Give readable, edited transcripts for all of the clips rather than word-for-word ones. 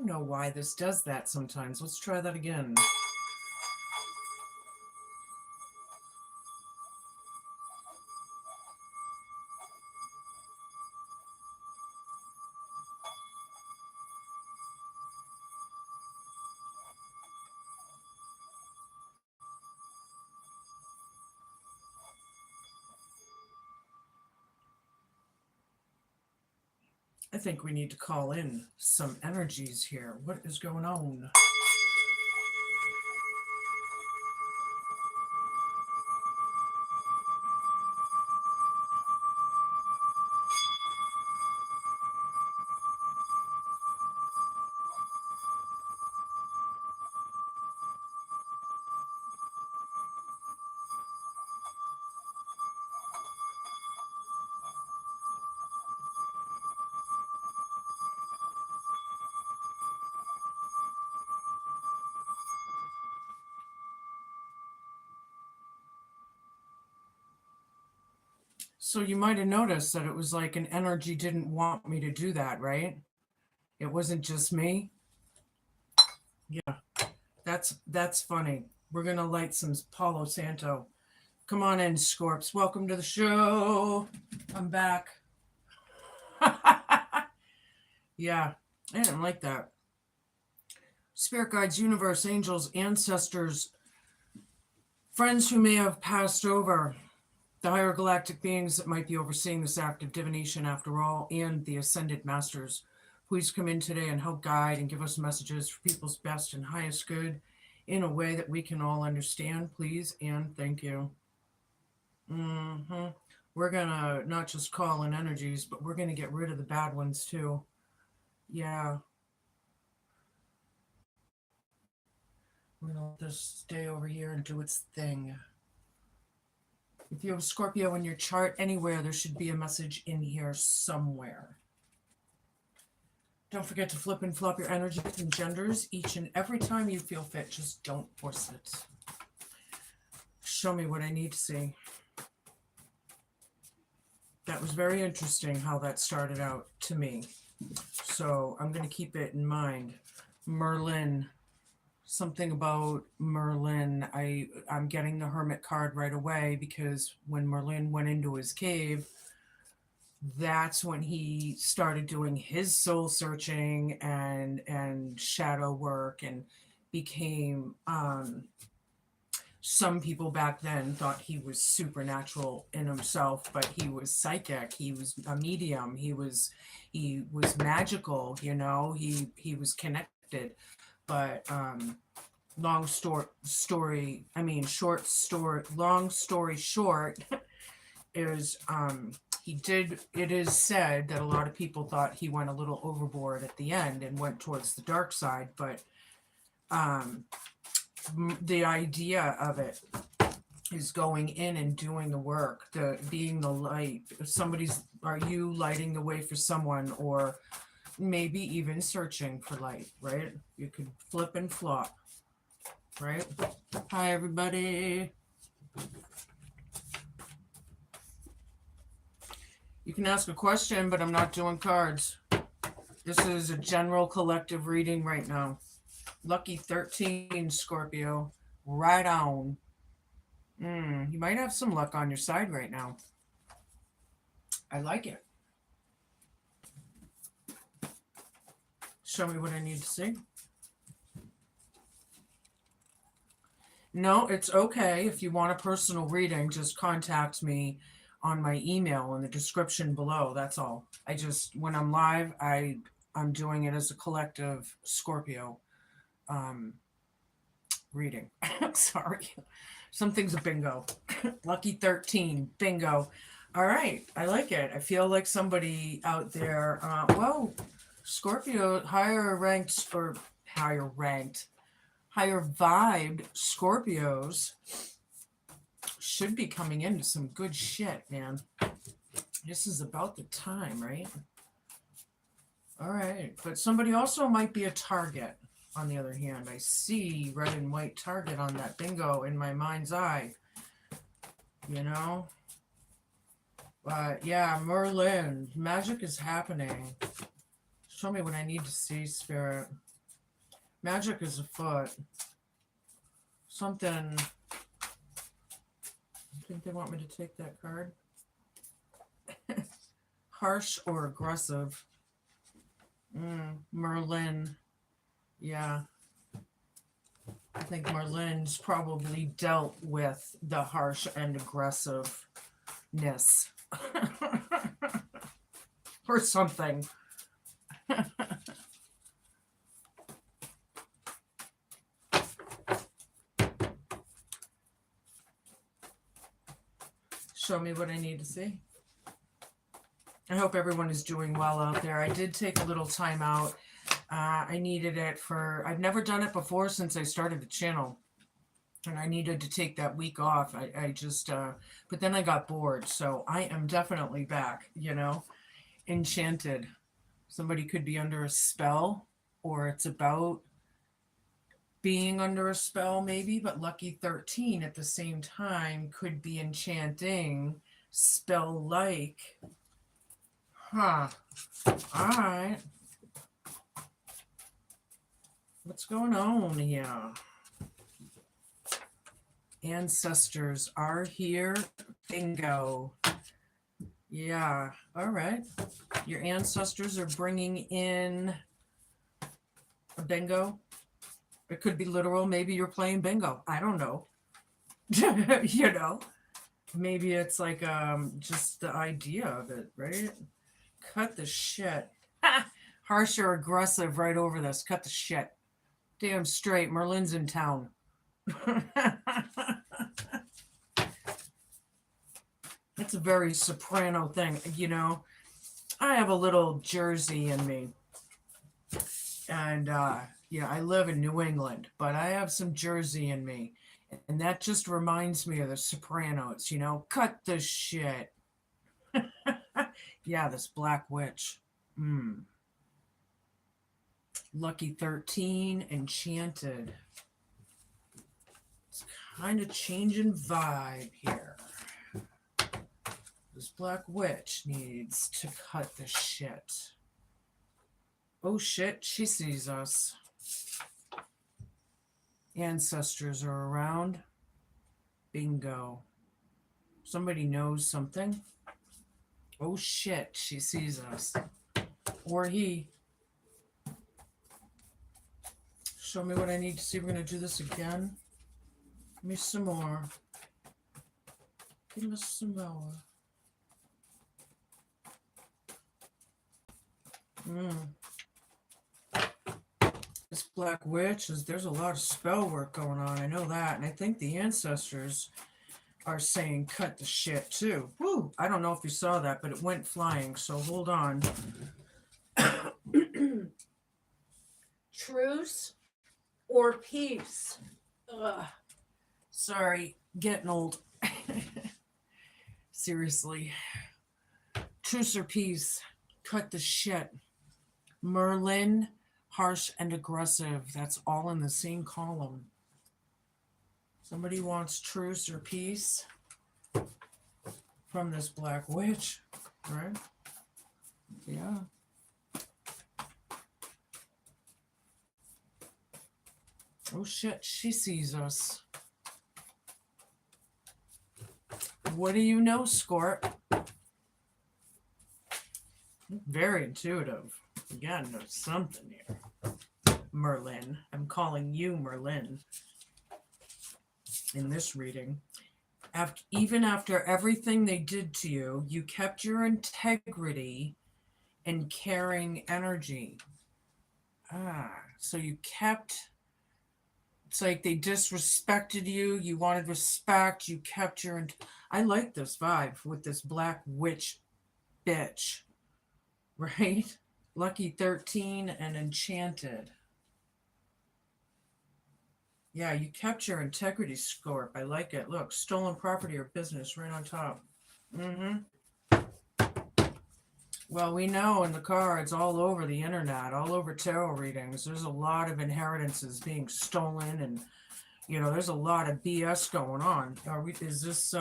don't know why this does that sometimes. Let's try that again. I think we need to call in some energies here. What is going on? So you might have noticed that it was like an energy didn't want me to do that, right? It wasn't just me. Yeah, that's funny. We're gonna light some Palo Santo. Come on in, Scorps. Welcome to the show. I'm back. Yeah, I didn't like that. Spirit guides, universe, angels, ancestors, friends who may have passed over, the higher galactic beings that might be overseeing this act of divination after all, and the ascended masters. Please come in today and help guide and give us messages for people's best and highest good in a way that we can all understand, please, and thank you. hmm We're gonna not just call in energies, but we're gonna get rid of the bad ones too. Yeah, we're gonna let this stay over here and do its thing. If you have Scorpio in your chart anywhere, there should be a message in here somewhere. Don't forget to flip and flop your energies and genders each and every time you feel fit. Just don't force it. Show me what I need to see. That was very interesting how that started out to me. So I'm going to keep it in mind. Merlin. Something about Merlin. I'm getting the Hermit card right away because when Merlin went into his cave, that's when he started doing his soul searching and shadow work and became some people back then thought he was supernatural in himself, but he was psychic, he was a medium, he was magical, he was connected. But long story short is it is said that a lot of people thought he went a little overboard at the end and went towards the dark side, but the idea of it is going in and doing the work, being the light. If are you lighting the way for someone, or maybe even searching for light, right? You could flip and flop, right? Hi, everybody. You can ask a question, but I'm not doing cards. This is a general collective reading right now. Lucky 13, Scorpio. Right on. You might have some luck on your side right now. I like it. Show me what I need to see. No, it's okay. If you want a personal reading, just contact me on my email in the description below. That's all. When I'm live, I'm doing it as a collective Scorpio reading. Sorry. Something's a bingo. Lucky 13, bingo. All right, I like it. I feel like somebody out there, Scorpio, higher vibed Scorpios should be coming into some good shit, man. This is about the time, right? All right, but somebody also might be a target. On the other hand, I see red and white target on that bingo in my mind's eye. But yeah, Merlin, magic is happening. Show me what I need to see, Spirit. Magic is afoot. Something. I think they want me to take that card. Harsh or aggressive. Merlin. Yeah. I think Merlin's probably dealt with the harsh and aggressiveness. Or something. Show me what I need to see. I hope everyone is doing well out there. I did take a little time out. I needed it for, I've never done it before since I started the channel. And I needed to take that week off. I just, but then I got bored. So I am definitely back, you know, enchanted. Somebody could be under a spell, or it's about being under a spell maybe, but lucky 13 at the same time could be enchanting, spell-like. Huh. All right. What's going on here? Ancestors are here. Bingo. Yeah. All right. Your ancestors are bringing in a bingo. It could be literal. Maybe you're playing bingo. I don't know. You know, maybe it's like just the idea of it, right? Cut the shit. Harsh or aggressive right over this. Cut the shit. Damn straight. Merlin's in town. It's a very soprano thing. You know, I have a little Jersey in me. And, yeah, I live in New England, but I have some Jersey in me. And that just reminds me of the Sopranos, you know? Cut the shit. Yeah, this Black Witch. Lucky 13, enchanted. It's kind of changing vibe here. This Black Witch needs to cut the shit. Oh shit, she sees us. Ancestors are around. Bingo. Somebody knows something. Oh shit, she sees us. Or he. Show me what I need to see. We're going to do this again. Give me some more. Give us some more. This Black Witch, there's a lot of spell work going on. I know that. And I think the ancestors are saying cut the shit too. Woo! I don't know if you saw that, but it went flying. So hold on. Truce or peace? Ugh. Sorry, getting old. Seriously. Truce or peace? Cut the shit. Merlin, harsh and aggressive. That's all in the same column. Somebody wants truce or peace from this Black Witch, right? Yeah. Oh shit, she sees us. What do you know, Scorp? Very intuitive. Again, there's something here. Merlin. I'm calling you Merlin in this reading. Even after everything they did to you, you kept your integrity and caring energy. So you kept... It's like they disrespected you. You wanted respect. You kept your... I like this vibe with this Black Witch bitch. Right? Lucky 13 and enchanted. Yeah, you kept your integrity, Scorp. I like it. Look, stolen property or business right on top. Well, we know in the cards all over the internet, all over tarot readings, there's a lot of inheritances being stolen, and, you know, there's a lot of BS going on. Is this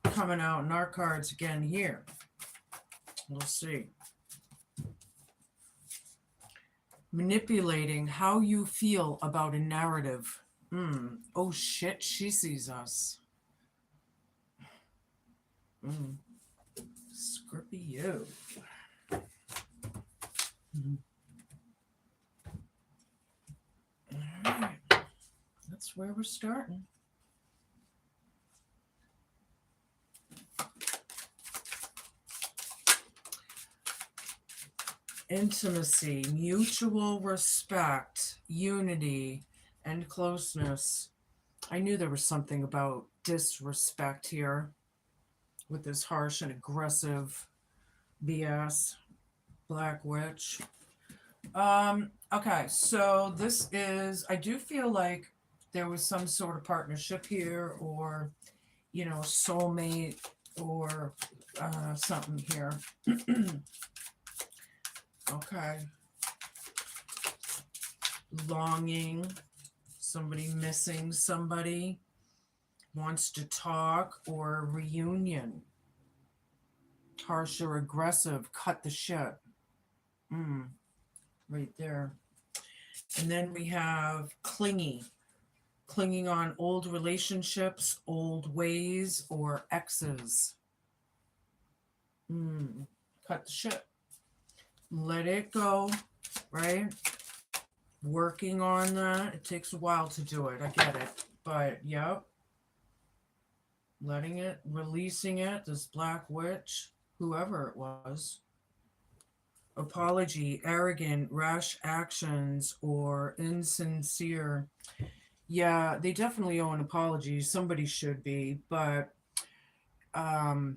coming out in our cards again here? We'll see. Manipulating how you feel about a narrative. Oh shit, she sees us. Scorpio. All right, that's where we're starting. Intimacy, mutual respect, unity, and closeness. I knew there was something about disrespect here with this harsh and aggressive BS. Black Witch. Okay, so this is, I do feel like there was some sort of partnership here, or, soulmate, or something here. Okay. Longing, somebody missing somebody, wants to talk, or reunion. Harsh or aggressive, cut the shit. Right there. And then we have clingy, clinging on old relationships, old ways, or exes. Cut the shit. Let it go, right? Working on that. It takes a while to do it. I get it. But, yep. Letting it, releasing it, this Black Witch, whoever it was. Apology, arrogant, rash actions, or insincere. Yeah, they definitely owe an apology. Somebody should be, but I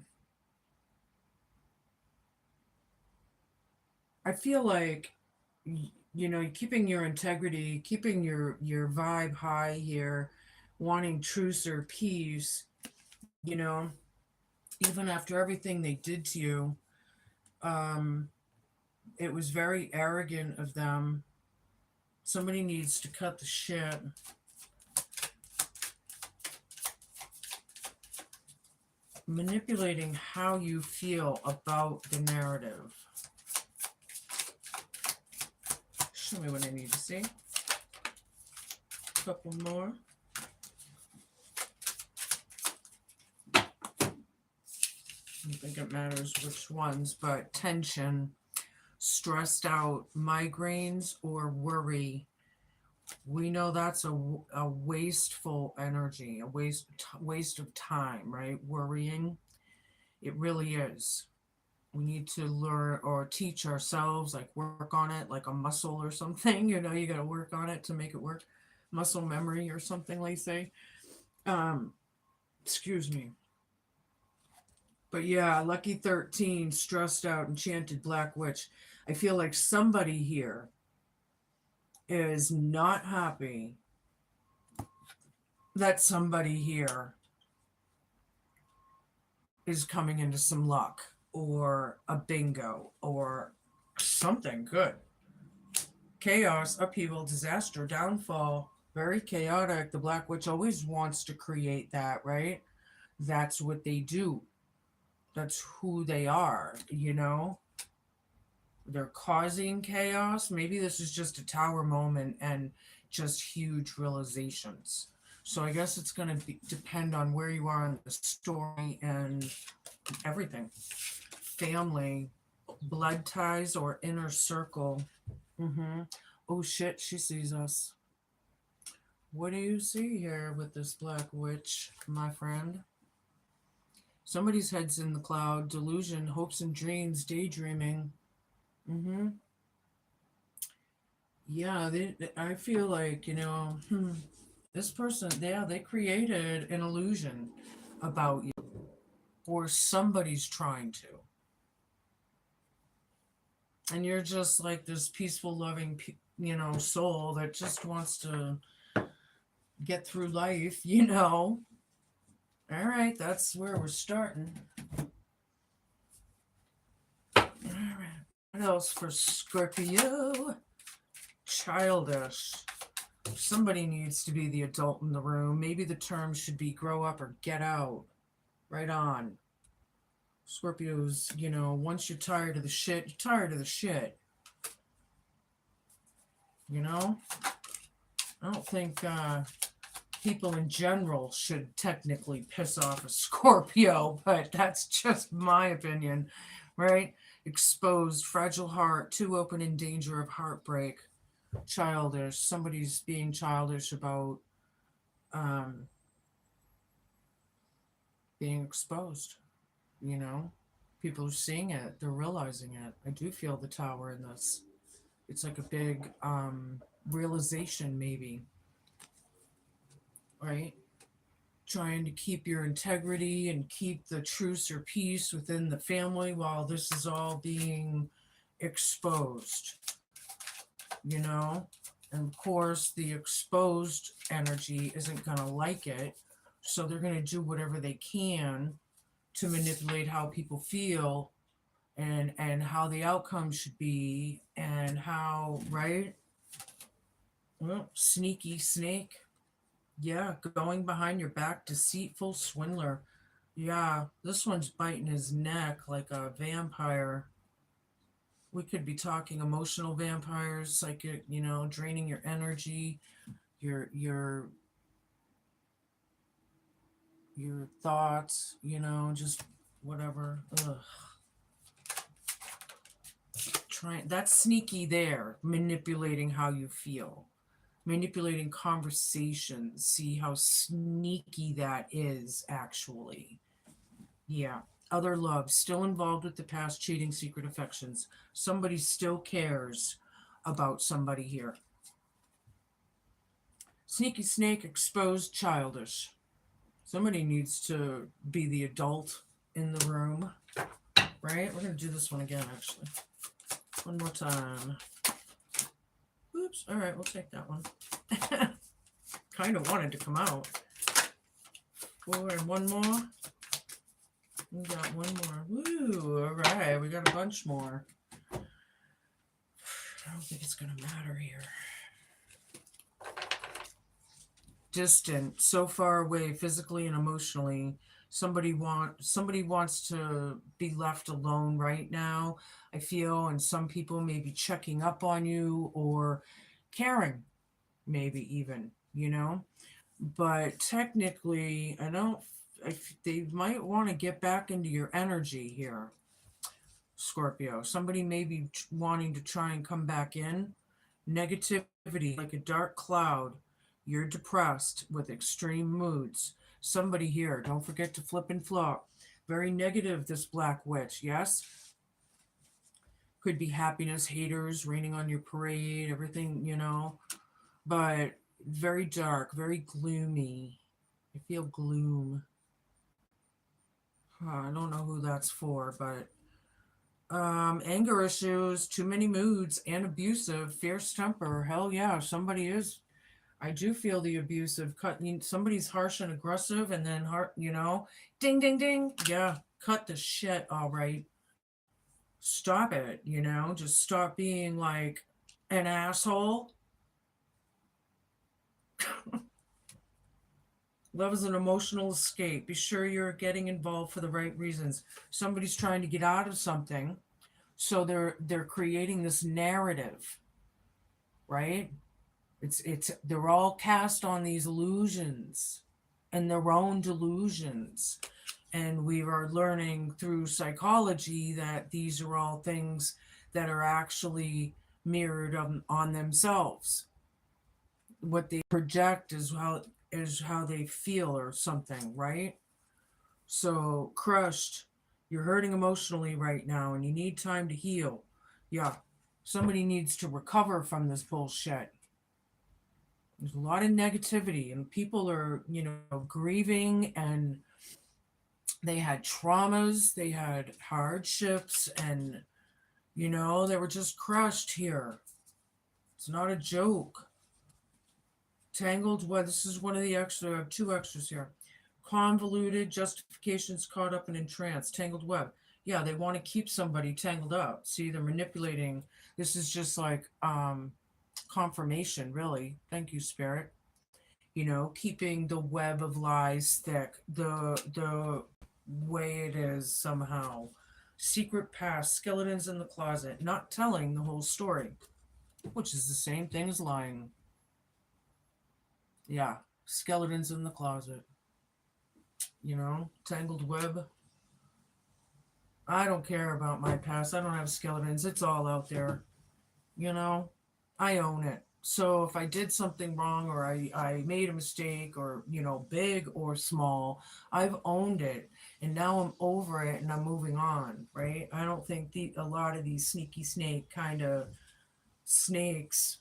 feel like keeping your integrity, keeping your vibe high here, wanting truce or peace, you know, even after everything they did to you, um, it was very arrogant of them. Somebody needs to cut the shit. Manipulating how you feel about the narrative. Show me what I need to see. A couple more. I don't think it matters which ones, but tension, stressed out, migraines, or worry. We know that's a wasteful energy, a waste of time, right? Worrying. It really is. We need to learn or teach ourselves, like work on it like a muscle or something. You got to work on it to make it work. Muscle memory or something, like say. Excuse me. But yeah, Lucky 13, stressed out, enchanted Black Witch. I feel like somebody here is not happy that somebody here is coming into some luck or a bingo or something good. Chaos, upheaval, disaster, downfall, very chaotic. The Black Witch always wants to create that, right? That's what they do. That's who they are, They're causing chaos. Maybe this is just a tower moment and just huge realizations. So I guess it's going to depend on where you are in the story and everything. Family, blood ties, or inner circle. Oh shit, she sees us. What do you see here with this Black Witch, my friend? Somebody's head's in the cloud. Delusion, hopes and dreams, daydreaming. Yeah, I feel like, this person, yeah, they created an illusion about you, or somebody's trying to. And you're just like this peaceful, loving, soul that just wants to get through life, All right, that's where we're starting. All right, what else for Scorpio? Childish. Somebody needs to be the adult in the room. Maybe the term should be grow up or get out. Right on. Scorpios, once you're tired of the shit, you're tired of the shit. You know, I don't think people in general should technically piss off a Scorpio, but that's just my opinion, right? Exposed, fragile heart, too open, in danger of heartbreak, childish. Somebody's being childish about um, being exposed, you know? People are seeing it, they're realizing it. I do feel the tower in this. It's like a big realization, maybe, right? Trying to keep your integrity and keep the truce or peace within the family while this is all being exposed, you know? And of course, the exposed energy isn't going to like it. So they're going to do whatever they can to manipulate how people feel and how the outcome should be and how, right? Well, sneaky snake. Yeah, going behind your back, deceitful swindler. Yeah, this one's biting his neck like a vampire. We could be talking emotional vampires, psychic, draining your energy, your your thoughts, just whatever. Ugh. Trying that's sneaky there, manipulating how you feel. Manipulating conversations, see how sneaky that is actually. Yeah. Other love, still involved with the past, cheating, secret affections. Somebody still cares about somebody here. Sneaky snake, exposed, childish. Somebody needs to be the adult in the room, right? We're going to do this one again, actually. One more time. Oops. All right, we'll take that one. Kind of wanted to come out. 4 and one more. We got one more. Woo, all right. We got a bunch more. I don't think it's going to matter here. Distant, so far away physically and emotionally. Somebody wants to be left alone right now, I feel, and some people may be checking up on you or caring, maybe even, But technically, they might want to get back into your energy here, Scorpio. Somebody may be wanting to try and come back in. Negativity, like a dark cloud. You're depressed with extreme moods. Somebody here, don't forget to flip and flop. Very negative, this black witch, yes? Could be happiness, haters, raining on your parade, everything, But very dark, very gloomy. I feel gloom. I don't know who that's for, but anger issues, too many moods, and abusive, fierce temper. Hell yeah, somebody is. I do feel the abusive cut. Somebody's harsh and aggressive, and then ding, ding, ding. Yeah, cut the shit. All right, stop it. Just stop being like an asshole. Love is an emotional escape. Be sure you're getting involved for the right reasons. Somebody's trying to get out of something, so they're creating this narrative, right? It's they're all cast on these illusions and their own delusions. And we are learning through psychology that these are all things that are actually mirrored on themselves. What they project is how they feel or something, right? So crushed, you're hurting emotionally right now and you need time to heal. Yeah. Somebody needs to recover from this bullshit. There's a lot of negativity and people are, grieving, and they had traumas, they had hardships, and they were just crushed here. It's not a joke. Tangled web. This is one of the extra. I have two extras here. Convoluted justifications, caught up and entranced. Tangled web. Yeah, they want to keep somebody tangled up. See, they're manipulating. This is just like confirmation, really. Thank you, Spirit. Keeping the web of lies thick. The way it is somehow. Secret past, skeletons in the closet. Not telling the whole story. which is the same thing as lying. Yeah, skeletons in the closet, tangled web. I don't care about my past. I don't have skeletons. It's all out there. you know, I own it. So if I did something wrong or I made a mistake or, big or small, I've owned it and now I'm over it and I'm moving on, right? I don't think a lot of these sneaky snake kind of snakes,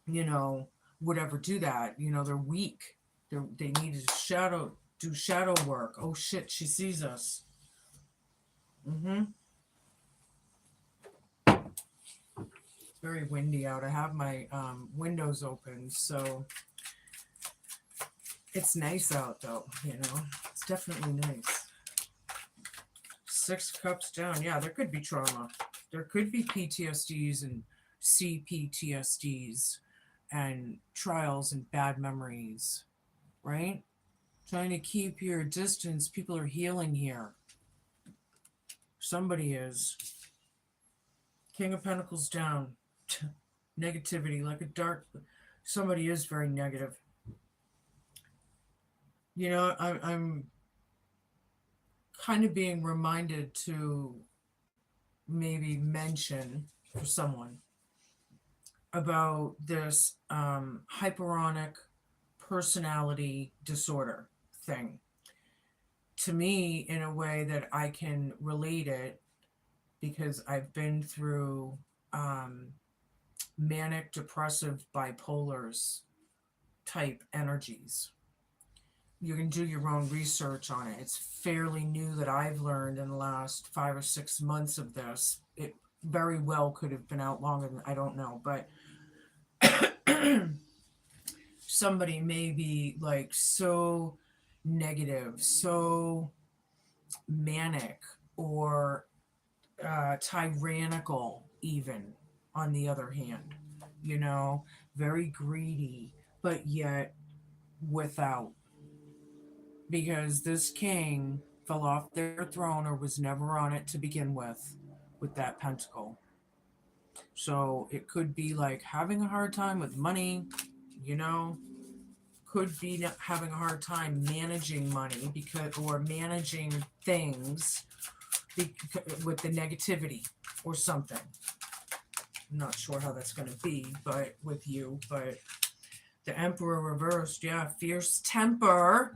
you know, would ever do that. They're weak. They need to do shadow work. Oh shit, she sees us. Mm-hmm. It's very windy out. I have my windows open, so it's nice out though, It's definitely nice. 6 cups down. Yeah, there could be trauma. There could be PTSDs and CPTSDs and trials and bad memories, right? Trying to keep your distance. People are healing here. Somebody is. King of Pentacles down. Negativity, like a dark. Somebody is very negative. I'm kind of being reminded to maybe mention for someone about this hyperonic personality disorder thing. To me, in a way that I can relate it because I've been through manic, depressive, bipolars type energies. You can do your own research on it. It's fairly new that I've learned in the last 5 or 6 months of this. It very well could have been out longer than I don't know, but somebody may be like so negative, so manic, or tyrannical, even on the other hand, very greedy, but yet without. Because this king fell off their throne or was never on it to begin with that pentacle. So it could be like having a hard time with money, you know, could be having a hard time managing money or managing things with the negativity or something. I'm not sure how that's going to be, but with you, but the Emperor reversed, yeah, fierce temper,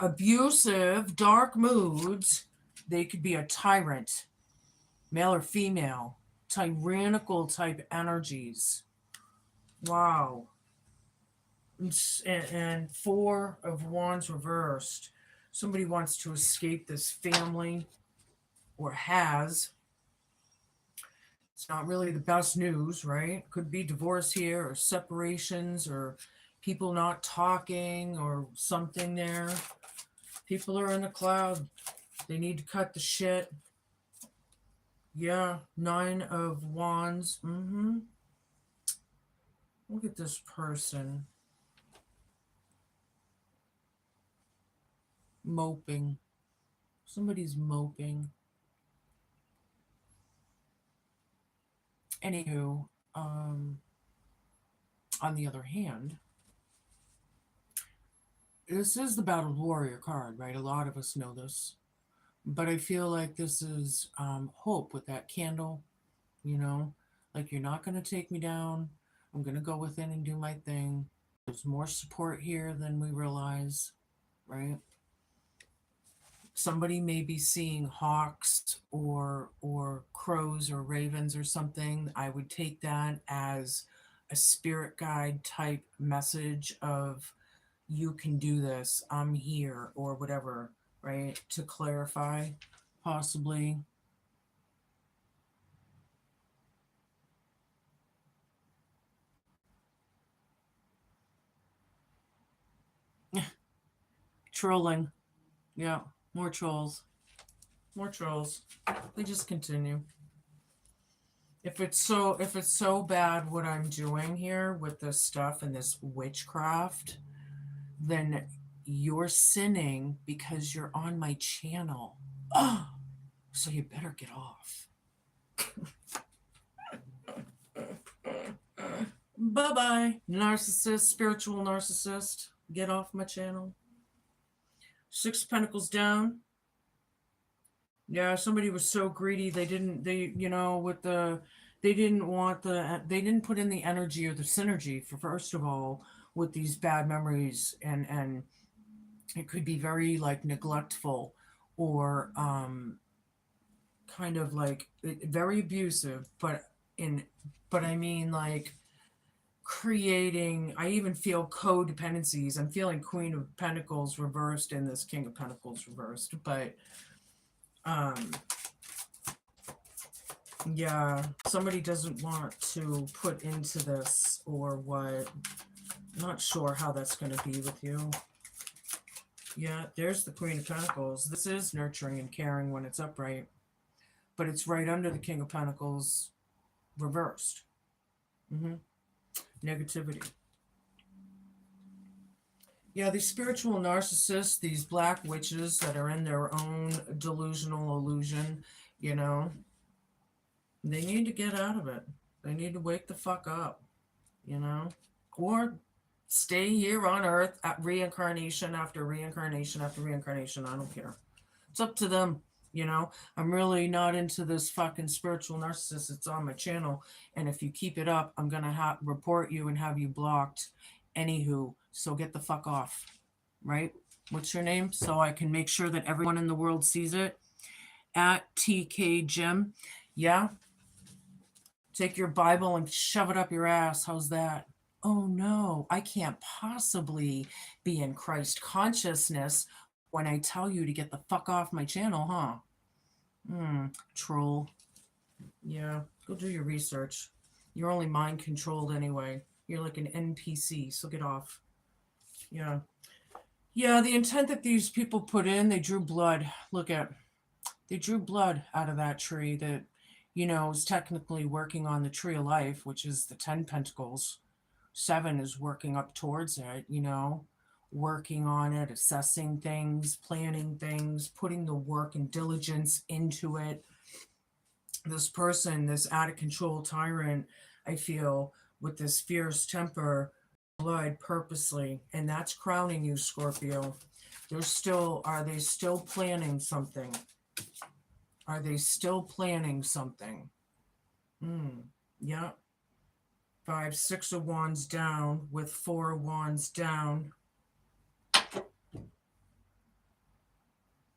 abusive, dark moods. They could be a tyrant, male or female, tyrannical type energies. Wow. And 4 of Wands reversed. Somebody wants to escape this family or has. It's not really the best news, right? Could be divorce here or separations or people not talking or something there. People are in the cloud. They need to cut the shit. Yeah, 9 of Wands. Look at this person. Moping. Somebody's moping. Anywho, on the other hand, this is the Battled Warrior card, right? A lot of us know this. But I feel like this is hope with that candle, like you're not going to take me down. I'm going to go within and do my thing. There's more support here than we realize, right? Somebody may be seeing hawks or crows or ravens or something. I would take that as a spirit guide type message of you can do this, I'm here, or whatever, right? To clarify, possibly. Trolling. Yeah, more trolls. More trolls. They just continue. If it's so bad what I'm doing here with this stuff and this witchcraft, then you're sinning because you're on my channel. Oh, so you better get off. Bye-bye, narcissist, spiritual narcissist. Get off my channel. Six of Pentacles down. Yeah, somebody was so greedy. With the, they didn't put in the energy or the synergy for, first of all, with these bad memories, and it could be very like neglectful, or kind of like very abusive, in, but I mean like creating, I even feel codependencies. I'm feeling Queen of Pentacles reversed in this King of Pentacles reversed, but um yeah, somebody doesn't want to put into this or what. Not sure how that's going to be with you. Yeah, there's the Queen of Pentacles. This is nurturing and caring when it's upright, but it's right under the King of Pentacles reversed. Negativity. Yeah, these spiritual narcissists, these black witches that are in their own delusional illusion, you know, they need to get out of it. They need to wake the fuck up, you know, or stay here on Earth at reincarnation after reincarnation after reincarnation. I don't care. It's up to them. You know, I'm really not into this fucking spiritual narcissist. It's on my channel. And if you keep it up, I'm going to report you and have you blocked. Anywho, so get the fuck off. Right? What's your name? So I can make sure that everyone in the world sees it. At TK Jim. Yeah. Take your Bible and shove it up your ass. How's that? Oh no, I can't possibly be in Christ consciousness when I tell you to get the fuck off my channel, huh? Troll. Yeah, go do your research. You're only mind controlled anyway. You're like an NPC, so get off. Yeah. Yeah, the intent that these people put in, they drew blood. They drew blood out of that tree that, is technically working on the tree of life, which is the 10 pentacles. 7 is working up towards it, working on it, assessing things, planning things, putting the work and diligence into it. This person, this out of control tyrant, I feel, with this fierce temper, blood purposely, and that's crowning you, Scorpio. Are they still planning something? Are they still planning something? Yeah. 5, 6 of Wands down with 4 of Wands down.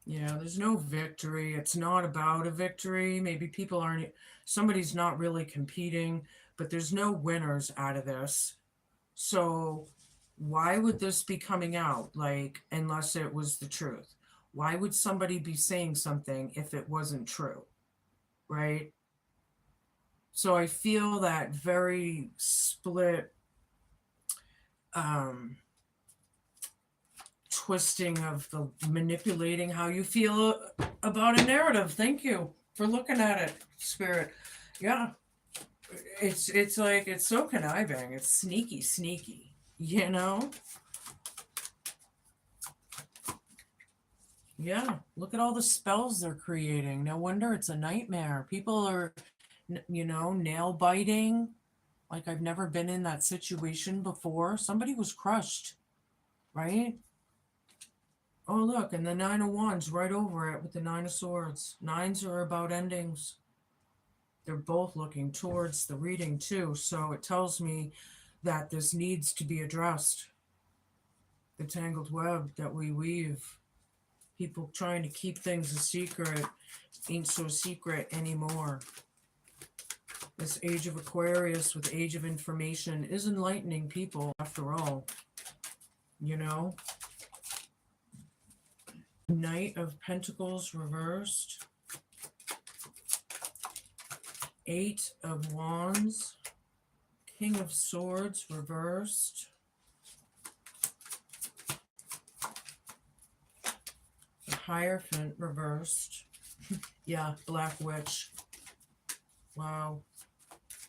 Yeah, there's no victory. It's not about a victory. Maybe somebody's not really competing, but there's no winners out of this. So why would this be coming out, like, unless it was the truth? Why would somebody be saying something if it wasn't true, right? So I feel that very split twisting of the manipulating how you feel about a narrative. Thank you for looking at it, Spirit. Yeah, it's like, it's so conniving. It's sneaky, Yeah, look at all the spells they're creating. No wonder it's a nightmare. People are, nail biting. Like, I've never been in that situation before. Somebody was crushed, right? Oh, look, and the 9 of Wands right over it with the 9 of Swords. 9s are about endings. They're both looking towards the reading, too. So it tells me that this needs to be addressed. The tangled web that we weave. People trying to keep things a secret ain't so secret anymore. This age of Aquarius with age of information is enlightening people, after all. Knight of Pentacles reversed. 8 of Wands. King of Swords reversed. The Hierophant reversed. Yeah, Black Witch. Wow.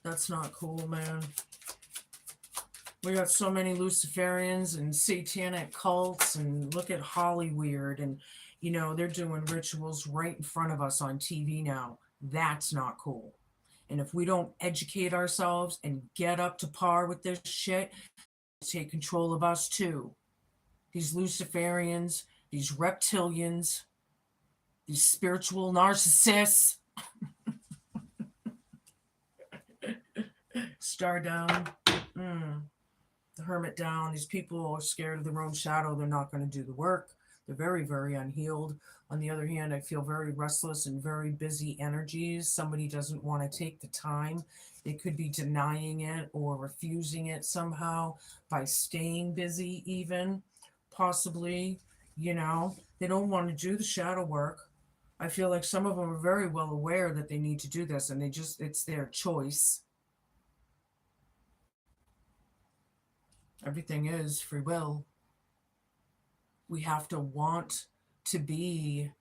That's not cool, man. We got so many Luciferians and satanic cults, and look at Hollyweird, and they're doing rituals right in front of us on TV now. That's not cool. And if we don't educate ourselves and get up to par with this shit, take control of us too. These Luciferians, these reptilians, these spiritual narcissists. Star down. The hermit down. These people are scared of their own shadow. They're not going to do the work. They're very, very unhealed. On the other hand, I feel very restless and very busy energies. Somebody doesn't want to take the time. They could be denying it or refusing it somehow by staying busy, even possibly. They don't want to do the shadow work. I feel like some of them are very well aware that they need to do this, and it's their choice. Everything is free will. We have to want to be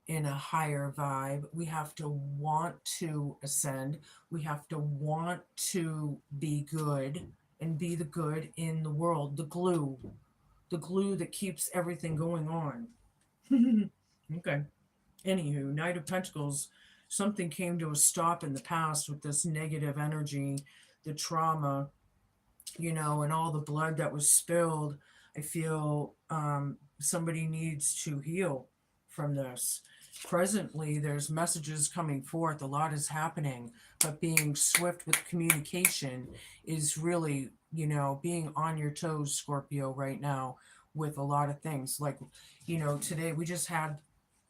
in a higher vibe. We have to want to ascend. We have to want to be good and be the good in the world. The glue that keeps everything going on. Okay. Anywho, Knight of Pentacles, something came to a stop in the past with this negative energy, the trauma, and all the blood that was spilled. I feel somebody needs to heal from this. Presently, there's messages coming forth. A lot is happening, but being swift with communication is really, being on your toes, Scorpio, right now with a lot of things. Like, today we just had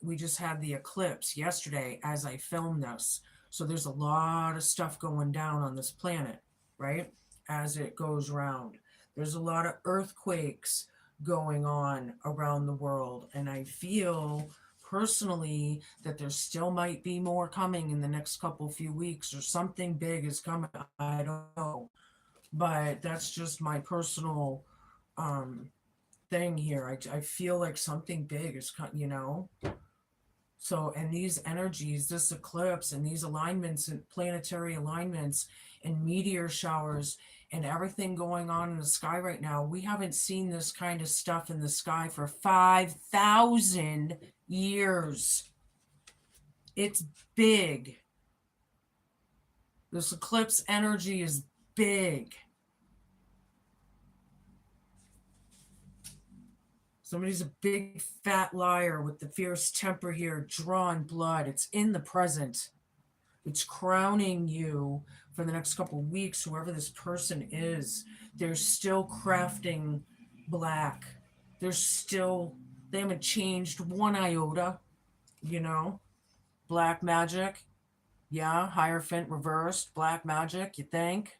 the eclipse yesterday as I filmed this. So there's a lot of stuff going down on this planet, right? As it goes round. There's a lot of earthquakes going on around the world. And I feel personally that there still might be more coming in the next few weeks, or something big is coming. I don't know. But that's just my personal thing here. I feel like something big is coming. So, and these energies, this eclipse and these alignments and planetary alignments and meteor showers and everything going on in the sky right now, we haven't seen this kind of stuff in the sky for 5,000 years. It's big. This eclipse energy is big. Somebody's a big fat liar with the fierce temper here, drawn blood. It's in the present. It's crowning you for the next couple of weeks, whoever this person is. They're still crafting black. They haven't changed one iota, Black magic. Yeah, Hierophant reversed, black magic, you think?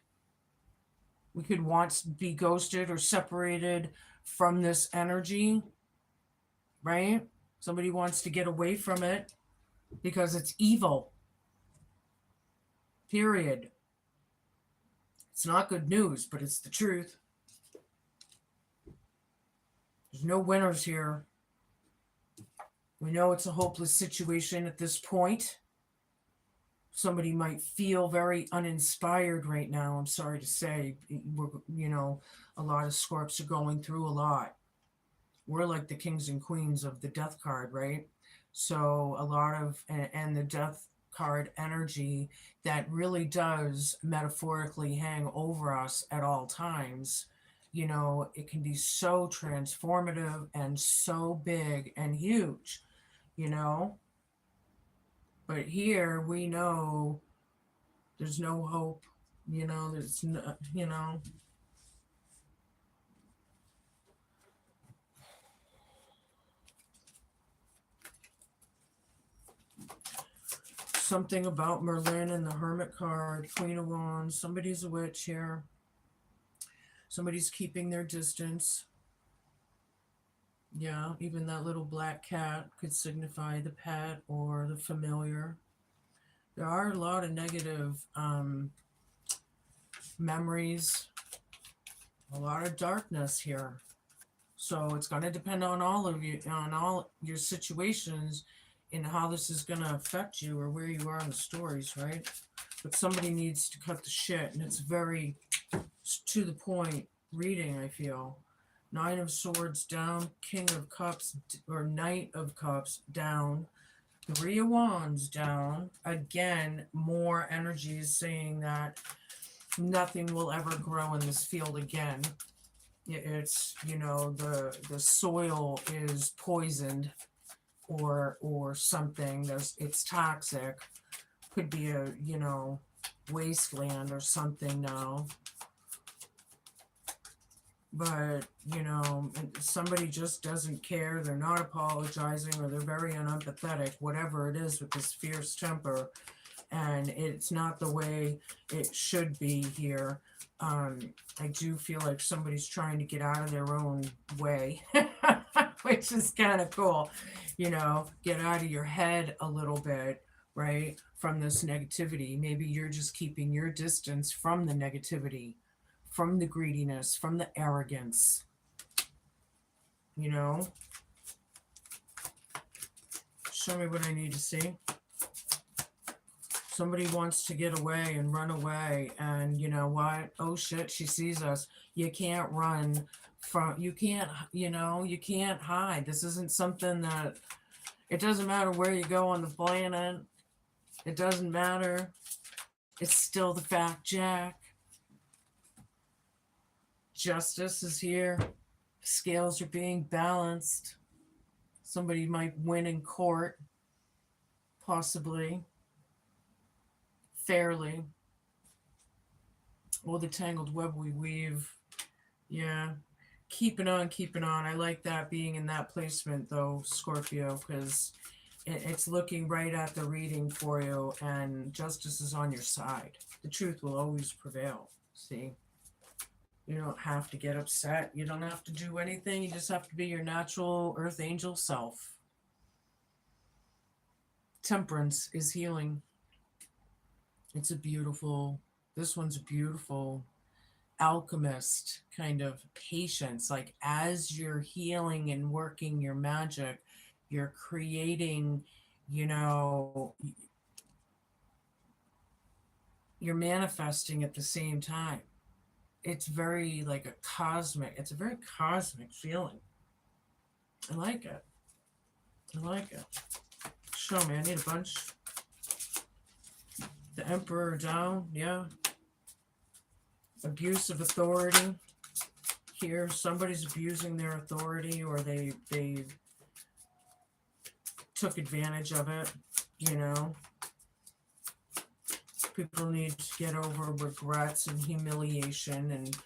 We could once be ghosted or separated from this energy, right? Somebody wants to get away from it because it's evil. Period. It's not good news, but it's the truth. There's no winners here. We know it's a hopeless situation at this point. Somebody might feel very uninspired right now. I'm sorry to say, a lot of Scorps are going through a lot. We're like the kings and queens of the death card, right? So a lot of, and the death card energy that really does metaphorically hang over us at all times. It can be so transformative and so big and huge, But here we know there's no hope, there's no, Something about Merlin and the Hermit card, Queen of Wands. Somebody's a witch here. Somebody's keeping their distance. Yeah, even that little black cat could signify the pet or the familiar. There are a lot of negative memories, a lot of darkness here. So it's going to depend on all of you, on all your situations, and how this is going to affect you or where you are in the stories, right? But somebody needs to cut the shit, and it's very to the point reading, I feel. Nine of Swords down, King of Cups, or Knight of Cups down, Three of Wands down. Again, more energies saying that nothing will ever grow in this field again. It's, the soil is poisoned or something. It's toxic. Could be a, wasteland or something now. But, somebody just doesn't care. They're not apologizing, or they're very unempathetic, whatever it is with this fierce temper. And it's not the way it should be here. I do feel like somebody's trying to get out of their own way, which is kind of cool. Get out of your head a little bit, right? From this negativity. Maybe you're just keeping your distance from the negativity, from the greediness, from the arrogance. Show me what I need to see. Somebody wants to get away and run away, and you know what? Oh shit, she sees us. You can't run from, you can't hide. This isn't something that, it doesn't matter where you go on the planet. It doesn't matter. It's still the fact, Jack. Justice is here. Scales are being balanced. Somebody might win in court, possibly. Fairly. Oh, the tangled web we weave. Yeah. Keeping on. I like that being in that placement, though, Scorpio, because it's looking right at the reading for you, and justice is on your side. The truth will always prevail. See? You don't have to get upset. You don't have to do anything. You just have to be your natural earth angel self. Temperance is healing. This one's a beautiful alchemist kind of patience. Like as you're healing and working your magic, you're creating, you're manifesting at the same time. It's very like it's a very cosmic feeling. I like it. Show me, I need a bunch. The Emperor down, yeah. Abuse of authority. Here, somebody's abusing their authority, or they took advantage of it, People need to get over regrets and humiliation and,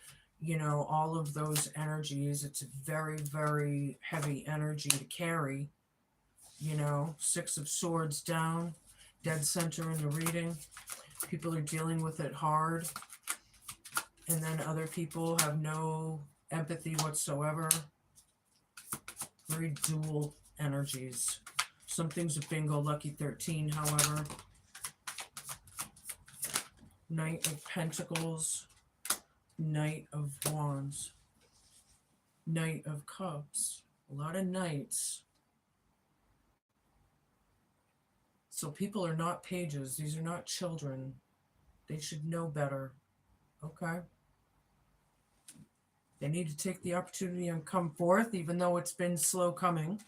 all of those energies. It's a very, very heavy energy to carry. Six of Swords down, dead center in the reading. People are dealing with it hard. And then other people have no empathy whatsoever. Very dual energies. Some things are bingo, lucky 13, however. Knight of Pentacles, Knight of Wands, Knight of Cups. A lot of knights. So people are not pages. These are not children. They should know better. Okay? They need to take the opportunity and come forth, even though it's been slow coming.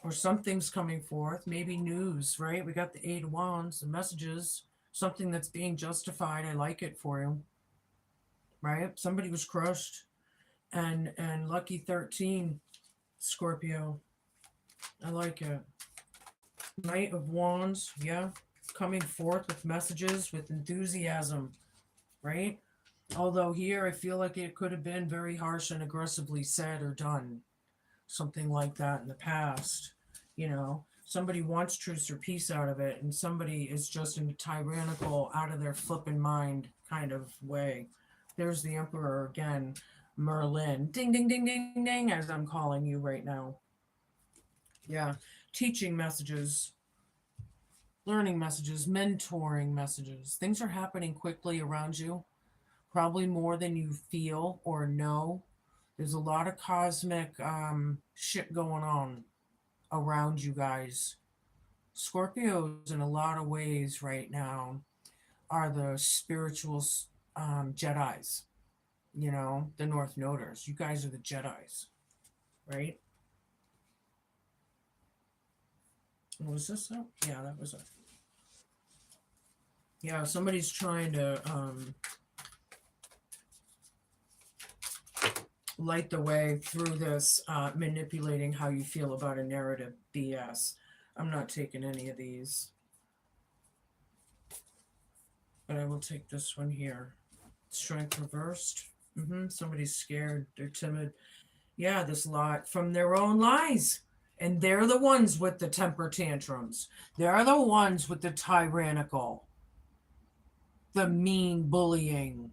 Or something's coming forth. Maybe news, right? We got the Eight of Wands, the messages. Something that's being justified. I like it for you. Right? Somebody was crushed. And lucky 13, Scorpio. I like it. Knight of Wands, yeah. Coming forth with messages, with enthusiasm. Right? Although here I feel like it could have been very harsh and aggressively said or done. Something like that in the past. Somebody wants truce or peace out of it, and somebody is just in a tyrannical, out of their flippin' mind kind of way. There's the Emperor again, Merlin. Ding, ding, ding, ding, ding, as I'm calling you right now. Yeah. Teaching messages, learning messages, mentoring messages. Things are happening quickly around you, probably more than you feel or know. There's a lot of cosmic shit going on around you guys. Scorpios, in a lot of ways right now, are the spiritual Jedis. The North Noders. You guys are the Jedis, right? Was this it? Yeah, that was it. Yeah, somebody's trying to light the way through this manipulating how you feel about a narrative BS. I'm not taking any of these, but I will take this one here. Strength reversed. Somebody's scared. They're timid. Yeah, this lot from their own lies. And they're the ones with the temper tantrums. They're the ones with the tyrannical, the mean bullying.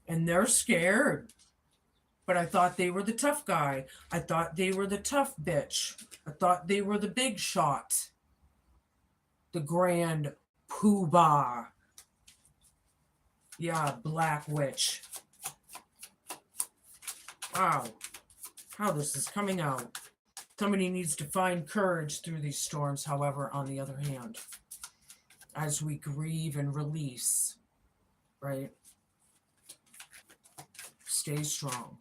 And they're scared. But I thought they were the tough guy. I thought they were the tough bitch. I thought they were the big shot. The grand poobah. Yeah, black witch. Wow. How this is coming out. Somebody needs to find courage through these storms, however, on the other hand, as we grieve and release, right? Stay strong.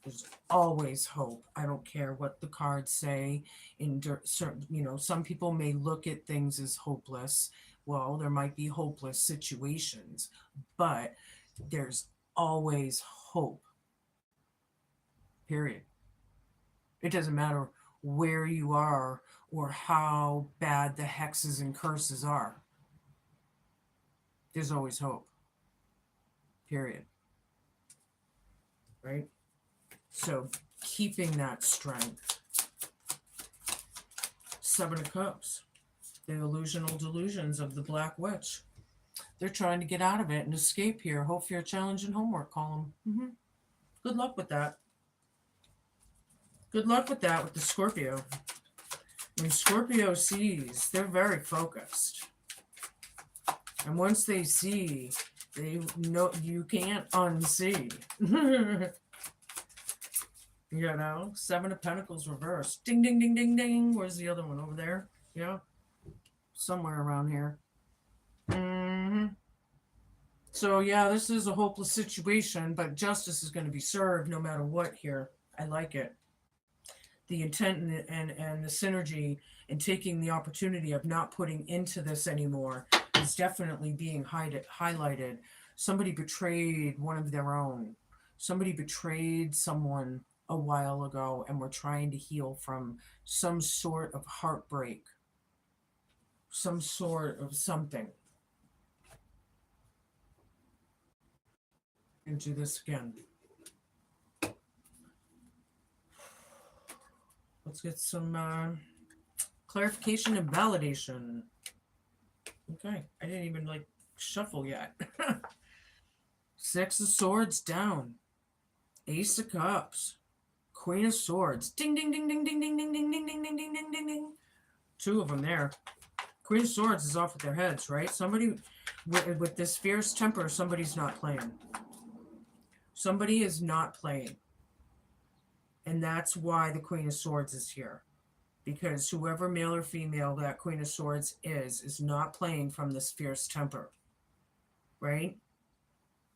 There's always hope. I don't care what the cards say. In certain, some people may look at things as hopeless. Well, there might be hopeless situations, but there's always hope. Period. It doesn't matter where you are or how bad the hexes and curses are. There's always hope. Period. Right? So keeping that strength. Seven of Cups. The illusional delusions of the Black Witch. They're trying to get out of it and escape here. Hope, fear, challenge, and homework column. Good luck with that. Good luck with that with the Scorpio. When Scorpio sees, they're very focused. And once they see, they know you can't unsee. Seven of Pentacles reversed. Ding, ding, ding, ding, ding. Where's the other one over there? Yeah. Somewhere around here. So, yeah, this is a hopeless situation, but justice is going to be served no matter what here. I like it. The intent and the synergy and taking the opportunity of not putting into this anymore is definitely being highlighted. Somebody betrayed one of their own. Somebody betrayed someone a while ago, and we're trying to heal from some sort of heartbreak, some sort of something. And do this again. Let's get some clarification and validation. Okay, I didn't even shuffle yet. Six of Swords down. Ace of Cups. Queen of Swords. Ding, ding, ding, ding, ding, ding, ding, ding, ding, ding, ding, ding, ding, ding, ding. Two of them there. Queen of Swords is off with their heads, right? Somebody with this fierce temper, somebody's not playing. Somebody is not playing. And that's why the Queen of Swords is here. Because whoever, male or female, that Queen of Swords is not playing from this fierce temper. Right?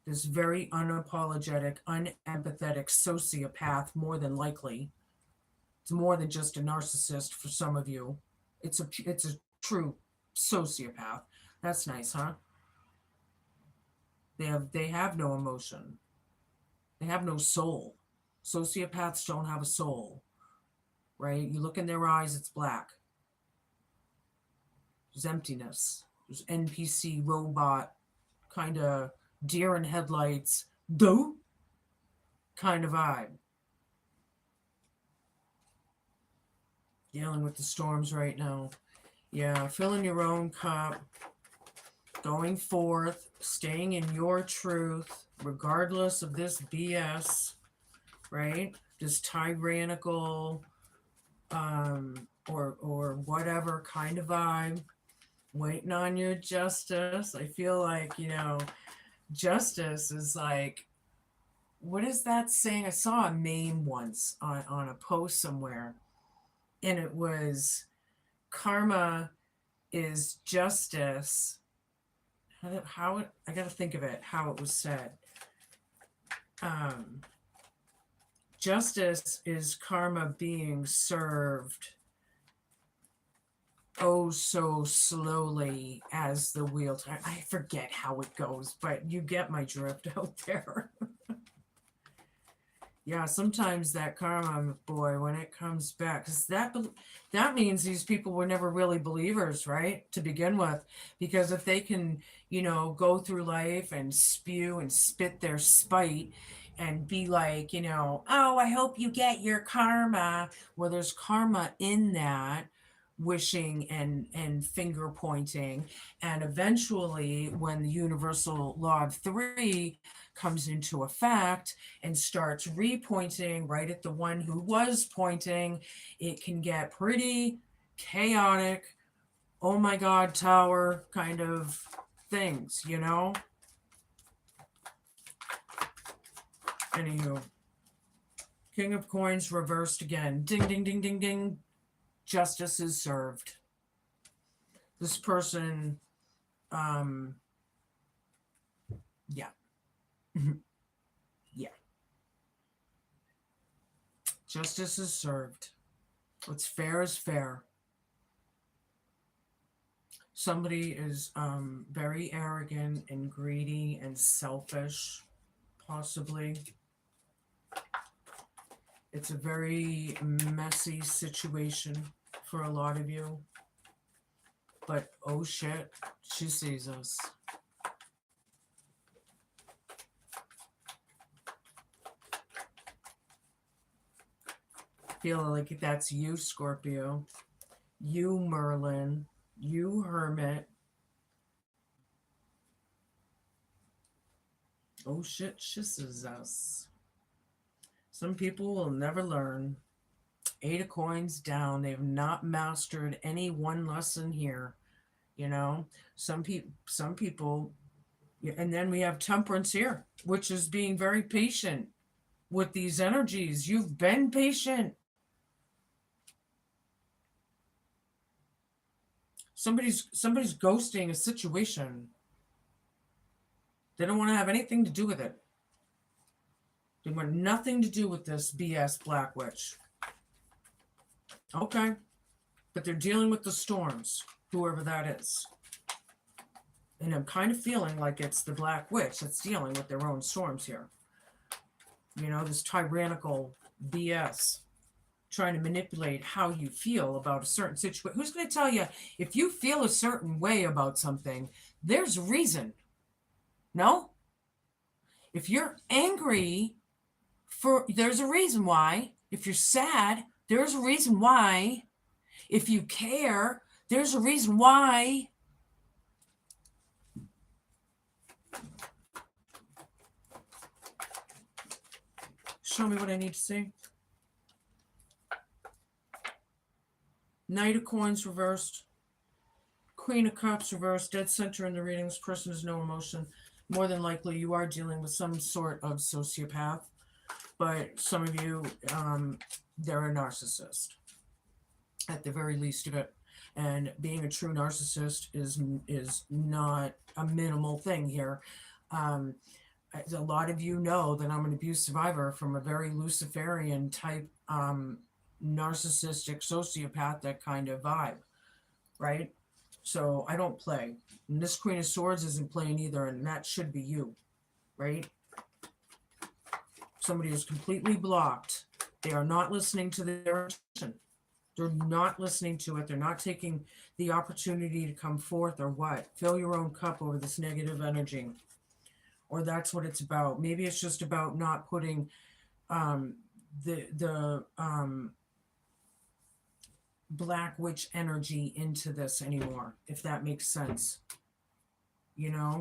This very unapologetic, unempathetic sociopath, more than likely. It's more than just a narcissist for some of you. It's a true sociopath. That's nice, huh? They have no emotion. They have no soul. Sociopaths don't have a soul, right? You look in their eyes, it's black. There's emptiness. There's NPC robot, kind of deer in headlights, do kind of vibe. Dealing with the storms right now. Yeah, filling your own cup, going forth, staying in your truth, regardless of this BS, right? This tyrannical or whatever kind of vibe, waiting on your justice. I feel like, justice is like, what is that saying? I saw a meme once on a post somewhere, and it was karma is justice. How I gotta think of it, how it was said. Justice is karma being served oh so slowly as the wheel turns. I forget how it goes, but you get my drift out there. Yeah, sometimes that karma, boy, when it comes back, because that means these people were never really believers, right? To begin with, because if they can, go through life and spew and spit their spite and be like, oh, I hope you get your karma. Well, there's karma in that wishing and finger pointing, and eventually when the universal law of three comes into effect and starts repointing right at the one who was pointing, it can get pretty chaotic. Oh my God, tower kind of things. Anywho, King of Coins reversed again. Ding, ding, ding, ding, ding. Justice is served. This person, um, yeah, yeah. Justice is served. What's fair is fair. Somebody is very arrogant and greedy and selfish, possibly. It's a very messy situation for a lot of you. But oh shit, she sees us. Feel like that's you, Scorpio. You, Merlin. You, Hermit. Oh shit, she sees us. Some people will never learn. 8 of Coins down. They have not mastered any one lesson here. Some people, yeah, and then we have Temperance here, which is being very patient with these energies. You've been patient. Somebody's ghosting a situation. They don't want to have anything to do with it. They want nothing to do with this BS Black Witch. Okay. But they're dealing with the storms, whoever that is. And I'm kind of feeling like it's the Black Witch that's dealing with their own storms here. This tyrannical BS trying to manipulate how you feel about a certain situation. Who's going to tell you if you feel a certain way about something, there's a reason? No? If you're angry, there's a reason why. If you're sad, there's a reason why. If you care, there's a reason why. Show me what I need to see. Knight of Coins reversed. Queen of Cups reversed. Dead center in the reading. This person has no emotion. More than likely, you are dealing with some sort of sociopath. But some of you, they're a narcissist. At the very least of it. And being a true narcissist is not a minimal thing here. A lot of you know that I'm an abuse survivor from a very Luciferian type narcissistic sociopathic kind of vibe, right? So I don't play. And this Queen of Swords isn't playing either, and that should be you, right? Somebody is completely blocked. They are not listening to their intuition. They're not listening to it. They're not taking the opportunity to come forth or what? Fill your own cup over this negative energy. Or that's what it's about. Maybe it's just about not putting the Black Witch energy into this anymore, if that makes sense.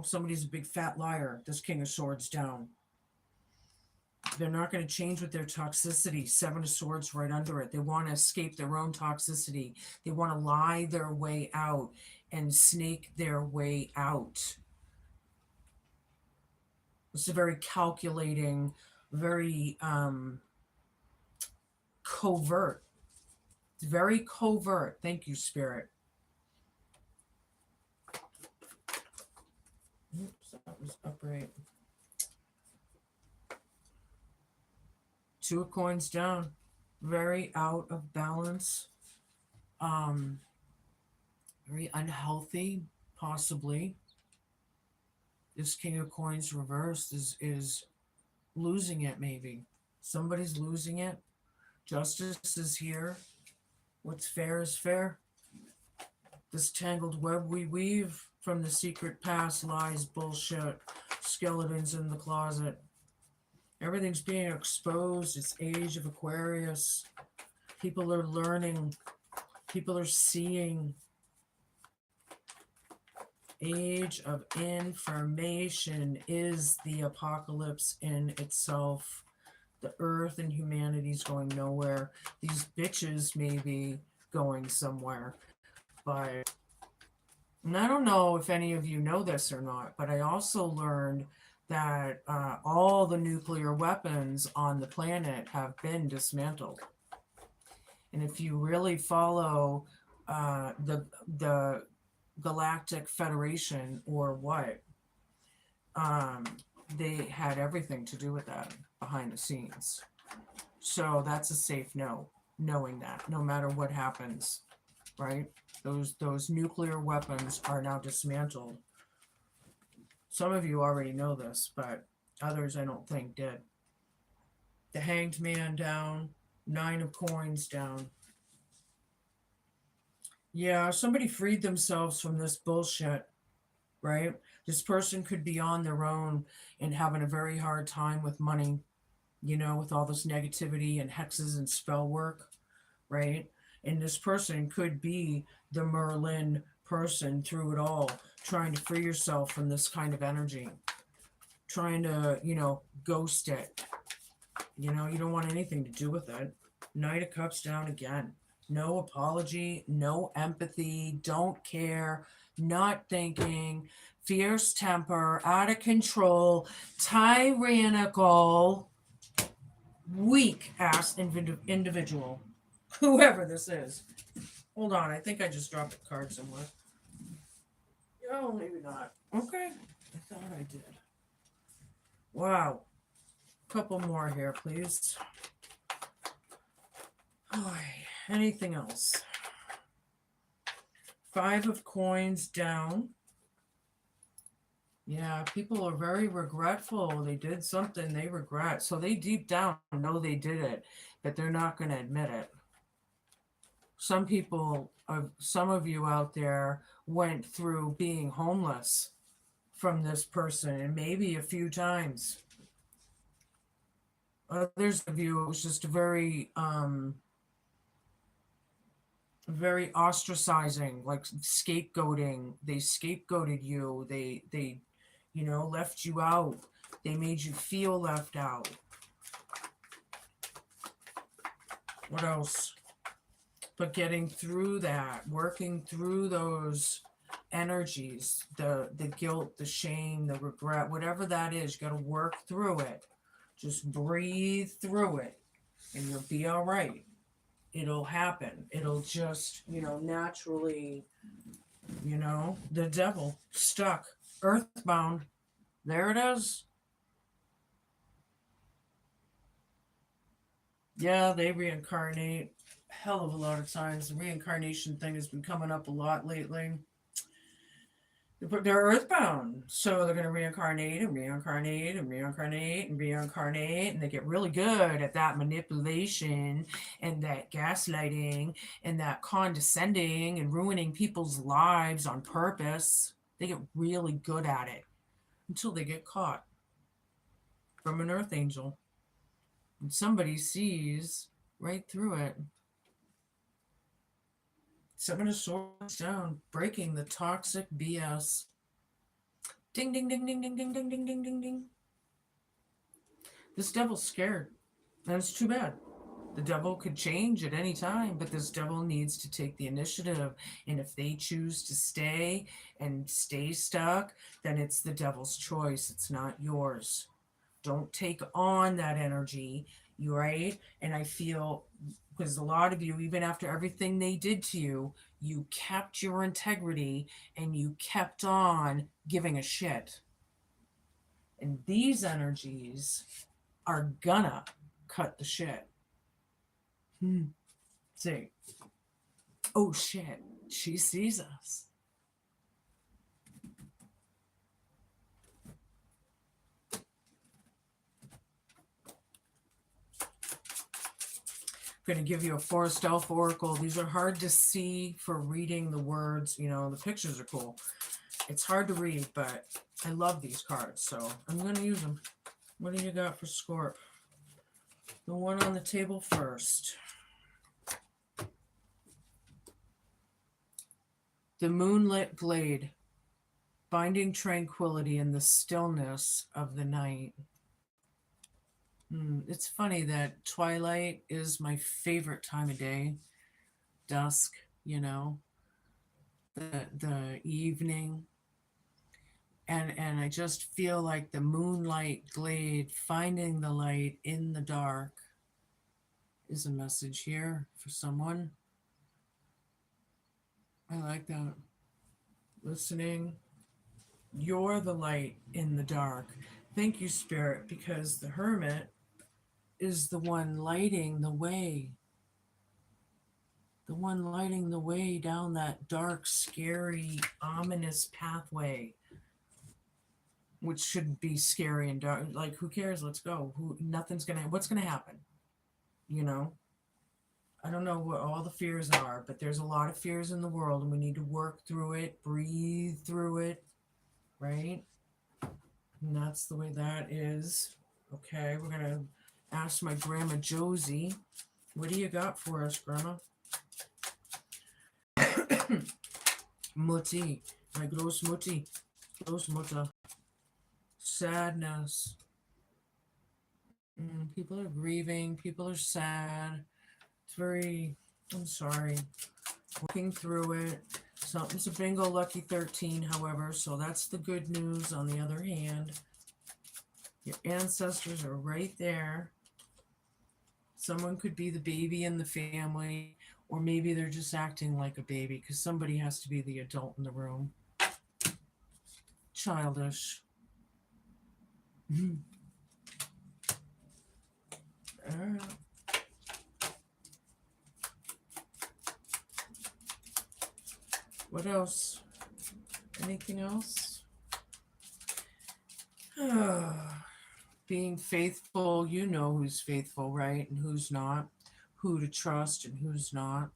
Somebody's a big fat liar. This King of Swords down. They're not going to change with their toxicity. 7 of Swords right under it. They want to escape their own toxicity. They want to lie their way out and snake their way out. It's a very calculating, very covert. It's very covert. Thank you, Spirit. Oops, that was upright. 2 of Coins down. Very out of balance. very unhealthy, possibly. This King of Coins reversed is losing it, maybe. Somebody's losing it. Justice is here. What's fair is fair. This tangled web we weave from the secret past, lies, bullshit, skeletons in the closet. Everything's being exposed. It's age of Aquarius. People are learning. People are seeing. Age of information is the apocalypse in itself. The earth and humanity's going nowhere. These bitches may be going somewhere. But, and I don't know if any of you know this or not, but I also learned that all the nuclear weapons on the planet have been dismantled. And if you really follow the Galactic Federation or what, um, they had everything to do with that behind the scenes. So that's a safe no, knowing that no matter what happens, right? Those nuclear weapons are now dismantled. Some of you already know this, but others I don't think did. The Hanged Man down, 9 of Coins down. Yeah, somebody freed themselves from this bullshit, right? This person could be on their own and having a very hard time with money, with all this negativity and hexes and spell work, right? And this person could be the Merlin person through it all, trying to free yourself from this kind of energy, trying to, ghost it. You don't want anything to do with it. Knight of Cups down again. No apology, no empathy, don't care, not thinking, fierce temper, out of control, tyrannical, weak ass individual. Whoever this is. Hold on, I think I just dropped a card somewhere. Oh, maybe not. Okay, I thought I did. Wow. Couple more here, please. Oh, anything else? 5 of Coins down. Yeah, people are very regretful. They did something they regret. So they deep down know they did it, but they're not going to admit it. Some people, some of you out there went through being homeless from this person, and maybe a few times. Others of you, it was just very ostracizing, like scapegoating. They scapegoated you. They left you out. They made you feel left out. What else? But getting through that, working through those energies, the guilt, the shame, the regret, whatever that is, you got to work through it. Just breathe through it and you'll be all right. It'll happen. It'll just, naturally, the devil stuck, earthbound. There it is. Yeah, they reincarnate hell of a lot of times. The reincarnation thing has been coming up a lot lately. They're earthbound, so they're going to reincarnate and reincarnate and reincarnate and reincarnate, and they get really good at that manipulation and that gaslighting and that condescending and ruining people's lives on purpose. They get really good at it until they get caught from an earth angel. And somebody sees right through it. 7 of Swords down, breaking the toxic BS. Ding, ding, ding, ding, ding, ding, ding, ding, ding, ding, ding. This devil's scared, and it's too bad. The devil could change at any time, but this devil needs to take the initiative. And if they choose to stay and stay stuck, then it's the devil's choice. It's not yours. Don't take on that energy, right? And I feel, because a lot of you, even after everything they did to you, you kept your integrity and you kept on giving a shit. And these energies are gonna cut the shit. See. Oh shit. She sees us. I'm going to give you a Forest Elf Oracle. These are hard to see for reading the words. You know, the pictures are cool. It's hard to read, but I love these cards, so I'm going to use them. What do you got for Scorp? The one on the table first. The moonlit glade, finding tranquility in the stillness of the night. It's funny that twilight is my favorite time of day. Dusk, you know, the evening. And I just feel like the moonlight glade, finding the light in the dark, is a message here for someone. I like that. Listening. You're the light in the dark. Thank you, Spirit, because the Hermit is the one lighting the way. The one lighting the way down that dark, scary, ominous pathway, which should be scary and dark. Like, who cares? Let's go. What's gonna happen? You know? I don't know what all the fears are, but there's a lot of fears in the world, and we need to work through it, breathe through it, right? And that's the way that is. Okay, we're gonna ask my Grandma Josie. What do you got for us, Grandma? Mutti, my Großmutti, Großmutter. Sadness. People are grieving. People are sad. It's very, I'm sorry. Working through it. Something's a bingo lucky 13, however, so that's the good news. On the other hand, your ancestors are right there. Someone could be the baby in the family, or maybe they're just acting like a baby because somebody has to be the adult in the room. Childish. All right. What else? Anything else? Being faithful, you know who's faithful, right? And who's not. Who to trust and who's not.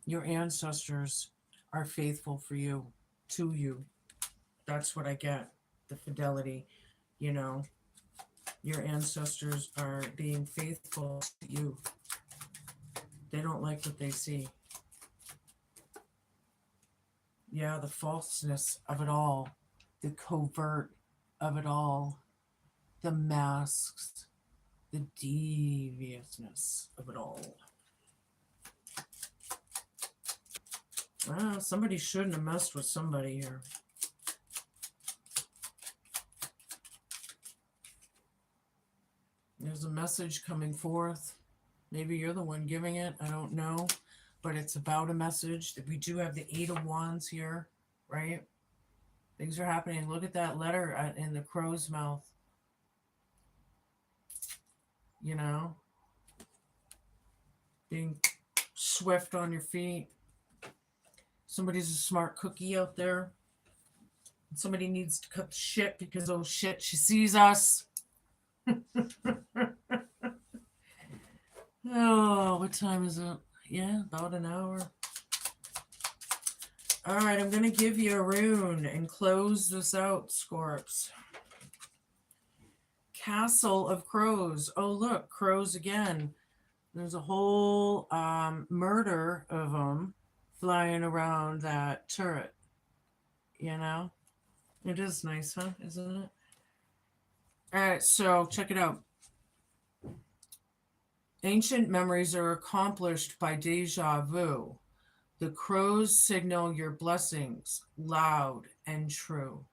Your ancestors are faithful for you, to you. That's what I get. The fidelity, you know. Your ancestors are being faithful to you. They don't like what they see. Yeah, the falseness of it all, the covert of it all, the masks, the deviousness of it all. Somebody shouldn't have messed with somebody here. There's a message coming forth. Maybe you're the one giving it. I don't know. But it's about a message. We do have the 8 of Wands here, right? Things are happening. Look at that letter in the crow's mouth. You know? Being swift on your feet. Somebody's a smart cookie out there. Somebody needs to cut the shit because, oh shit, she sees us. Oh, what time is it? Yeah, about an hour. All right, I'm going to give you a rune and close this out, Scorps. Castle of Crows. Oh, look, crows again. There's a whole murder of them flying around that turret. You know? It is nice, huh? Isn't it? All right, so check it out. Ancient memories are accomplished by deja vu. The crows signal your blessings loud and true.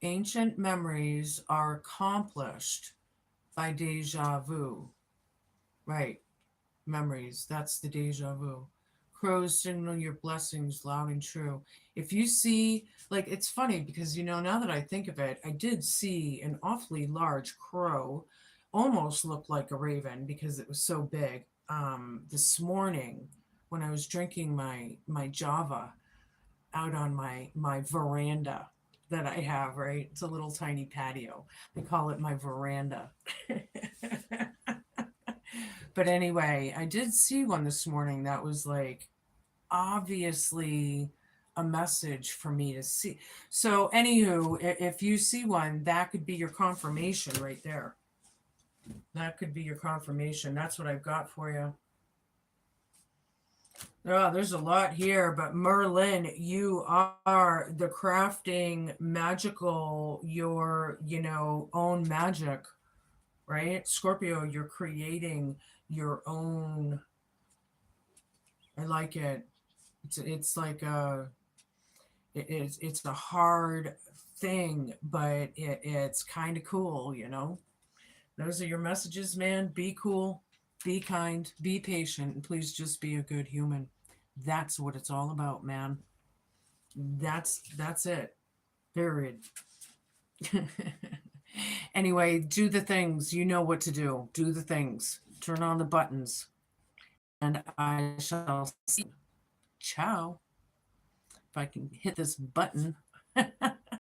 Ancient memories are accomplished by deja vu. Right. Memories. That's the deja vu. Crows signal your blessings loud and true. If you see, like, it's funny because, you know, now that I think of it, I did see an awfully large crow, almost looked like a raven because it was so big. this morning when I was drinking my Java out on my veranda that I have, right? It's a little tiny patio. They call it my veranda. But anyway, I did see one this morning that was like obviously a message for me to see. So, anywho, if you see one, that could be your confirmation right there. That could be your confirmation. That's what I've got for you. Oh, there's a lot here, but Merlin, you are the crafting magical, your, own magic, right? Scorpio, you're creating your own. I like it. It's like it's a hard thing, but it's kind of cool. Those are your messages, man. Be cool, be kind, be patient, and please just be a good human. That's what it's all about, man. That's it. Period. Anyway, do the things. You know what to do. Do the things. Turn on the buttons. And I shall see. Ciao. If I can hit this button.